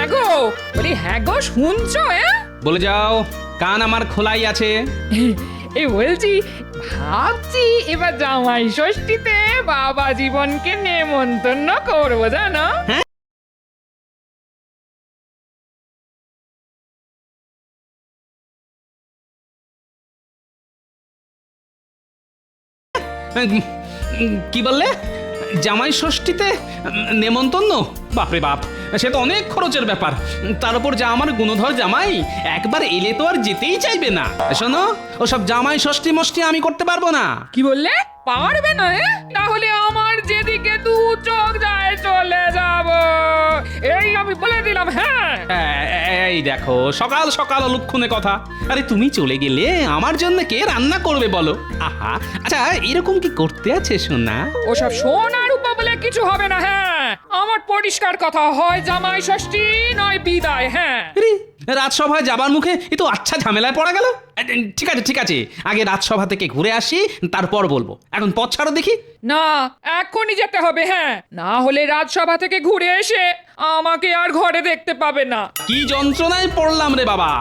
হ্যাঁ গো, বলি হ্যাঁ গো, শুনছো? বলে যাও, কান আমার খোলাই আছে। এই বলছি, ভাবছি এবার জামাই ষষ্ঠীতে বাবা জীবনকে নেমন্তন্ন করবো, জানো? কি বললে? জামাই ষষ্ঠীতে নেমন্তন্ন? বাপরে বাপ, সে তো অনেক খরচের ব্যাপার। তার উপর যা আমার গুণধর জামাই, একবার এলে তো আর যেতেই চাইবে না। শোনো, ওসব জামাই ষষ্ঠী মষ্টি আমি করতে পারবো না। কি বললে? পারবে না? তাহলে আমার যেদিকে দু চোখ যায় চলে যাব, এই আমি বলে দিলাম। হ্যাঁ, এই দেখো, সকাল সকাল অলক্ষণে কথা। আরে তুমি চলে গেলে আমার জন্য কে রান্না করবে বলো? আহা, আচ্ছা এরকম কি করতে আছে সোনা? ওসব সোনার উপা বলে কিছু হবে না। হ্যাঁ, আমার পরিষ্কার কথা, হয় জামাই ষষ্ঠী নয় বিদায়। হ্যাঁ, আরে, রাজসভায় যাবার মুখে এ তো আচ্ছা ঝামেলায় পড়া গেল। ঠিক আছে ঠিক আছে, আগে রাজসভা থেকে ঘুরে আসি, তারপর বলবো। এখন পথ ছাড়ো দেখি। না, এখনই যেতে হবে। হ্যাঁ, না হলে রাজসভা থেকে ঘুরে এসে আমাকে আর ঘরে দেখতে পাবে না। কি যন্ত্রণায় পড়লাম রে বাবা।